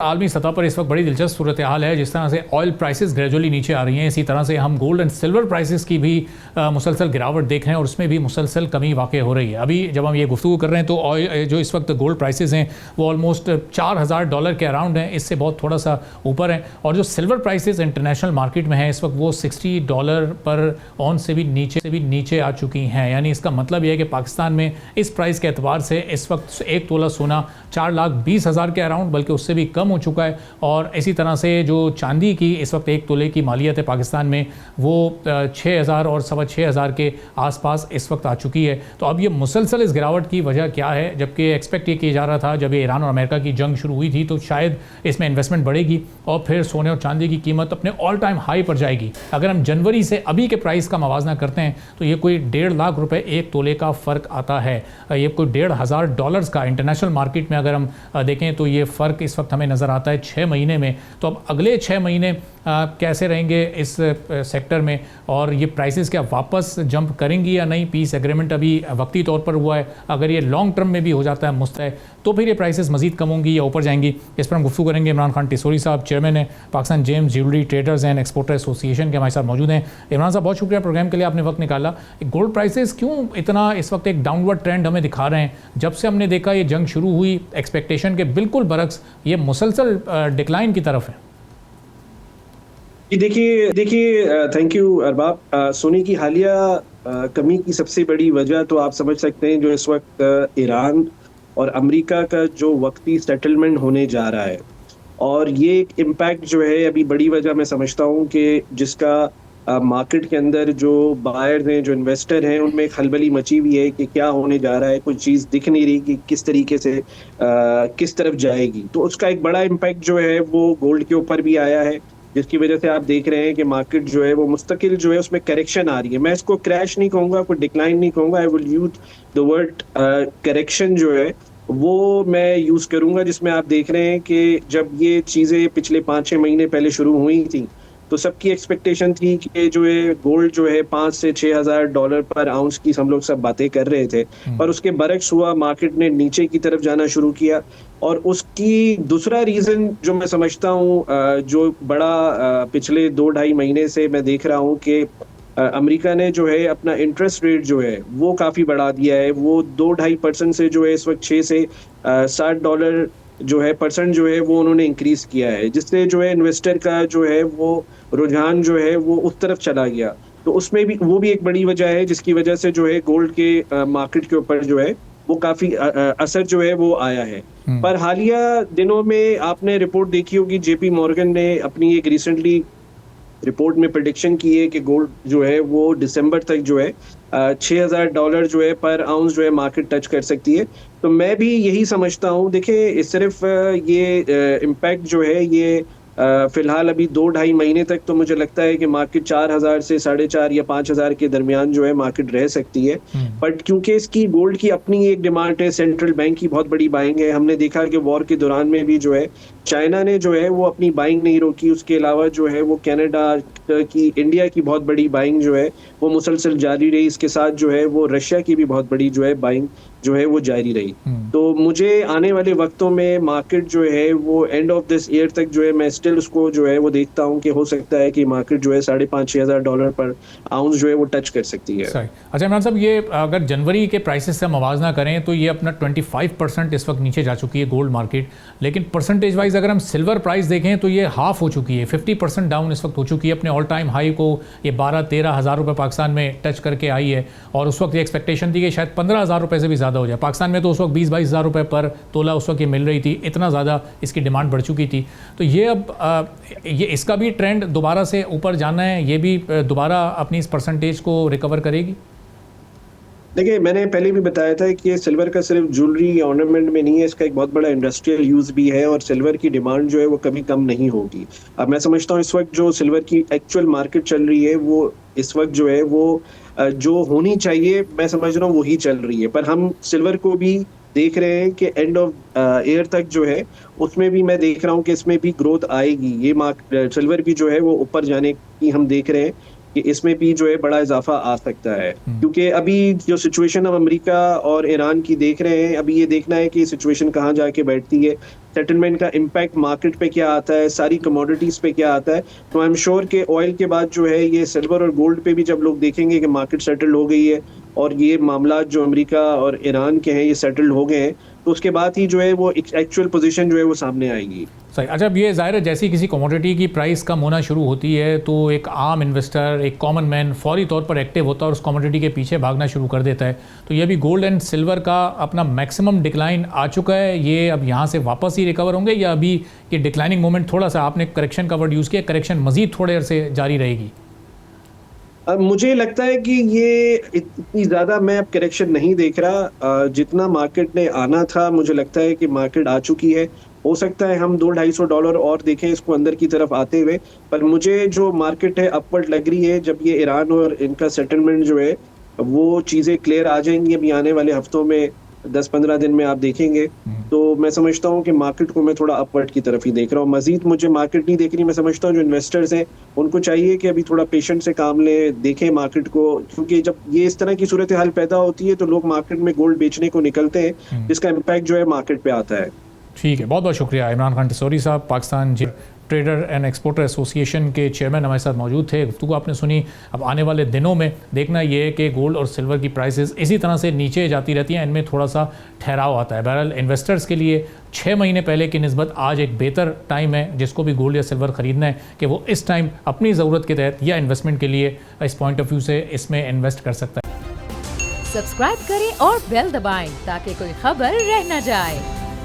आलमी सतह पर इस वक्त बड़ी दिलचस्प सूरत हाल है। जिस तरह से ऑयल प्राइसेस ग्रेजुअली नीचे आ रही हैं, इसी तरह से हम गोल्ड एंड सिल्वर प्राइसेस की भी मुसलसल गिरावट देख रहे हैं और उसमें भी मुसलसल कमी वाक़ई हो रही है। अभी जब हम ये गुफ्तगू कर रहे हैं तो ऑयल जो इस वक्त गोल्ड प्राइसेस हैं वो ऑलमोस्ट $4000 के अराउंड हैं, इससे बहुत थोड़ा सा ऊपर है। और जो सिल्वर प्राइसेस इंटरनेशनल मार्केट में है इस वक्त वो $60 पर ऑन से भी नीचे आ चुकी हैं। यानी इसका मतलब यह है कि पाकिस्तान में इस प्राइस के एतबार से इस वक्त एक तोला सोना 4,20,000 के अराउंड बल्कि उससे भी कम हो चुका है। और इसी तरह से जो चांदी की इस वक्त एक तोले की मालियत है पाकिस्तान में वो 6,000 और 6,500 के आसपास इस वक्त आ चुकी है। तो अब ये मुसलसल इस गिरावट की वजह क्या है? जबकि एक्सपेक्ट ये किया जा रहा था जब ये ईरान और अमेरिका की जंग शुरू हुई थी तो शायद इसमें इन्वेस्टमेंट बढ़ेगी और फिर सोने और चांदी की कीमत अपने ऑल टाइम हाई पर जाएगी। अगर हम जनवरी से अभी के प्राइस का मवाजना करते हैं तो ये कोई 1.5 लाख रुपए एक तोले का फ़र्क आता है। ये कोई $1,500 का इंटरनेशनल मार्केट में अगर हम देखें तो ये फ़र्क इस वक्त हमें नज़र आता है 6 महीने में। तो अब अगले 6 महीने कैसे रहेंगे इस सेक्टर में और ये प्राइसेस क्या वापस जंप करेंगी या नहीं? पीस एग्रीमेंट अभी वक्ती तौर पर हुआ है, अगर ये लॉन्ग टर्म में भी हो जाता है मुस्तय तो फिर ये प्राइसेस मजीद कम होंगी या ऊपर जाएंगी? इस पर हम गुफ्तगू करेंगे। इमरान खान टिसोरी साहब चेयरमैन है Pakistan James jewellery traders and exporter association के हमारे साथ मौजूद हैं। इमरान साहब बहुत शुक्रिया प्रोग्राम के लिए, आपने वक्त निकाला। गोल्ड प्राइसेस क्यों इतना इस वक्त एक डाउनवर्ड ट्रेंड हमें दिखा रहे हैं? जब से हमने देखा ये जंग शुरू हुई एक्सपेक्टेशन के बिल्कुल बरक्स ये मुसलसल डिक्लाइन की तरफ है। देखिए थैंक यू अरबाब। सोने की हालिया कमी की सबसे बड़ी वजह तो आप समझ सकते हैं जो इस वक्त ईरान और अमेरिका का जो वक्ती सेटलमेंट होने जा रहा है और ये एक इम्पैक्ट जो है अभी बड़ी वजह मैं समझता हूँ कि जिसका मार्केट के अंदर जो बायर्स हैं जो इन्वेस्टर हैं उनमें एक खलबली मची हुई है कि क्या होने जा रहा है, कोई चीज़ दिख नहीं रही कि किस तरीके से किस तरफ जाएगी। तो उसका एक बड़ा इम्पैक्ट जो है वो गोल्ड के ऊपर भी आया है, जिसकी वजह से आप देख रहे हैं कि मार्केट जो है वो मुस्तकिल जो है उसमें करेक्शन आ रही है। मैं इसको क्रैश नहीं कहूँगा, कोई डिक्लाइन नहीं कहूँगा, I will use the word correction जो है वो मैं यूज़ करूँगा, जिसमें आप देख रहे हैं कि जब ये चीज़ें पिछले 5-6 महीने पहले शुरू हुई थी तो सबकी एक्सपेक्टेशन थी कि जो है गोल्ड जो है $5,000 से $6,000 पर आउंस की हम लोग सब बातें कर रहे थे, पर उसके बरक्स हुआ, मार्केट ने नीचे की तरफ जाना शुरू किया। और उसकी दूसरा रीज़न जो मैं समझता हूँ जो बड़ा पिछले 2-2.5 महीने से मैं देख रहा हूँ कि अमेरिका ने जो है अपना इंटरेस्ट रेट जो है वो काफ़ी बढ़ा दिया है। वो 2-2.5% से जो है इस वक्त 6 से $60 जो है परसेंट जो है वो उन्होंने इंक्रीज किया है, जिससे जो है इन्वेस्टर का जो है वो रुझान जो है वो उस तरफ चला गया। तो उसमें भी वो भी एक बड़ी वजह है जिसकी वजह से जो है गोल्ड के मार्केट के ऊपर जो है वो काफ़ी असर जो है वो आया है। पर हालिया दिनों में आपने रिपोर्ट देखी होगी, जेपी मॉर्गन ने अपनी एक रिसेंटली रिपोर्ट में प्रेडिक्शन की है कि गोल्ड जो है वो दिसंबर तक जो है $6,000 जो है पर आउंस जो है मार्केट टच कर सकती है। तो मैं भी यही समझता हूँ। देखिए सिर्फ ये इम्पैक्ट जो है ये फिलहाल अभी 2-2.5 महीने तक तो मुझे लगता है कि मार्केट 4,000 से 4,500 या 5,000 के दरमियान जो है मार्केट रह सकती है। बट क्योंकि इसकी गोल्ड की अपनी एक डिमांड है, सेंट्रल बैंक की बहुत बड़ी बाइंग है। हमने देखा कि वॉर के दौरान में भी जो है चाइना ने जो है वो अपनी बाइंग नहीं रोकी, उसके अलावा जो है वो कनाडा की, इंडिया की बहुत बड़ी बाइंग जो है वो मुसलसल जारी रही। इसके साथ जो है वो रशिया की भी बहुत बड़ी जो है बाइंग जो है वो जारी रही। तो मुझे आने वाले वक्तों में मार्केट जो है वो एंड ऑफ दिस ईयर तक जो है मैं स्टिल उसको जो है वो देखता हूँ कि हो सकता है कि मार्केट जो है $5,500-6,000 पर आउंस जो है वो टच कर सकती है। अच्छा इमरान साहब, ये अगर जनवरी के प्राइसेस से मवाजना करें तो ये अपना 25% इस वक्त नीचे जा चुकी है गोल्ड मार्केट, लेकिन परसेंटेज वाइज अगर हम सिल्वर प्राइस देखें तो ये हाफ हो चुकी है, 50% डाउन इस वक्त हो चुकी है। अपने ऑल टाइम हाई को ये 12-13 हज़ार रुपये पाकिस्तान में टच करके आई है और उस वक्त ये एक्सपेक्टेशन थी कि शायद 15,000 रुपये से भी ज़्यादा हो जाए। पाकिस्तान में तो उस वक्त 20-22 हज़ार रुपये पर तोला उस वक्त ये मिल रही थी, इतना ज़्यादा इसकी डिमांड बढ़ चुकी थी। तो ये अब ये इसका भी ट्रेंड दोबारा से ऊपर जाना है, ये भी दोबारा अपनी इस परसेंटेज को रिकवर करेगी? देखिए मैंने पहले भी बताया था कि सिल्वर का सिर्फ ज्वेलरी या ऑर्नामेंट में नहीं है, इसका एक बहुत बड़ा इंडस्ट्रियल यूज़ भी है और सिल्वर की डिमांड जो है वो कभी कम नहीं होगी। अब मैं समझता हूँ इस वक्त जो सिल्वर की एक्चुअल मार्केट चल रही है वो इस वक्त जो है वो जो होनी चाहिए मैं समझ रहा हूँ वही चल रही है। पर हम सिल्वर को भी देख रहे हैं कि एंड ऑफ ईयर तक जो है उसमें भी मैं देख रहा हूँ कि इसमें भी ग्रोथ आएगी। ये सिल्वर भी जो है वो ऊपर जाने की हम देख रहे हैं कि इसमें भी जो है बड़ा इजाफा आ सकता है, क्योंकि अभी जो सिचुएशन हम अमेरिका और ईरान की देख रहे हैं, अभी ये देखना है कि सिचुएशन कहाँ जाके बैठती है। सेटलमेंट का इम्पैक्ट मार्केट पे क्या आता है, सारी कमोडिटीज पे क्या आता है। तो आई एम श्योर कि ऑयल के बाद जो है ये सिल्वर और गोल्ड पे भी जब लोग देखेंगे कि मार्केट सेटल हो गई है और ये मामला जो अमेरिका और ईरान के हैं ये सेटल हो गए हैं, तो उसके बाद ही जो है वो एक्चुअल पोजीशन जो है वो सामने आएगी। सही। अच्छा, अब ये ज़ाहिर है जैसी किसी कमोडिटी की प्राइस कम होना शुरू होती है तो एक आम इन्वेस्टर, एक कॉमन मैन फौरी तौर पर एक्टिव होता है और उस कमोडिटी के पीछे भागना शुरू कर देता है। तो ये भी गोल्ड एंड सिल्वर का अपना मैक्सिमम डिक्लाइन आ चुका है, ये अब यहाँ से वापस ही रिकवर होंगे या अभी ये डिक्लाइनिंग मोमेंट थोड़ा सा, आपने करेक्शन का वर्ड यूज़ किया, करेक्शन मज़ीद थोड़े अरसे जारी रहेगी? मुझे लगता है कि ये इतनी ज़्यादा मैं अब करेक्शन नहीं देख रहा। जितना मार्केट ने आना था मुझे लगता है कि मार्केट आ चुकी है। हो सकता है हम $200-250 और देखें इसको अंदर की तरफ आते हुए, पर मुझे जो मार्केट है अपवर्ड लग रही है। जब ये ईरान और इनका सेटलमेंट जो है वो चीज़ें क्लियर आ जाएंगी अभी आने वाले हफ्तों में, 10-15 दिन में आप देखेंगे, तो मैं समझता हूँ कि मार्केट को मैं थोड़ा अपवर्ड की तरफ ही देख रहा हूँ। मजीद मुझे मार्केट नहीं देख रही। मैं समझता हूँ जो इन्वेस्टर्स हैं उनको चाहिए कि अभी थोड़ा पेशेंट से काम लें, देखें मार्केट को, क्योंकि जब ये इस तरह की सूरत हाल पैदा होती है तो लोग मार्केट में गोल्ड बेचने को निकलते हैं, जिसका इम्पैक्ट जो है मार्केट पे आता है। ठीक है, बहुत बहुत शुक्रिया। इमरान खान टिसौरी साहब, Pakistan trader and exporter association के चेयरमैन हमारे साथ मौजूद थे। गुफ्तगू आपने सुनी। अब आने वाले दिनों में देखना ये है कि गोल्ड और सिल्वर की प्राइसेस इसी तरह से नीचे जाती रहती हैं, इनमें थोड़ा सा ठहराव आता है। बहरहाल इन्वेस्टर्स के लिए 6 महीने पहले की निस्बत आज एक बेहतर टाइम है, जिसको भी गोल्ड या सिल्वर ख़रीदना है कि वो इस टाइम अपनी ज़रूरत के तहत या इन्वेस्टमेंट के लिए इस पॉइंट ऑफ व्यू से इसमें इन्वेस्ट कर सकता है। सब्सक्राइब करें और बेल दबाएं ताकि कोई खबर रह न जाए।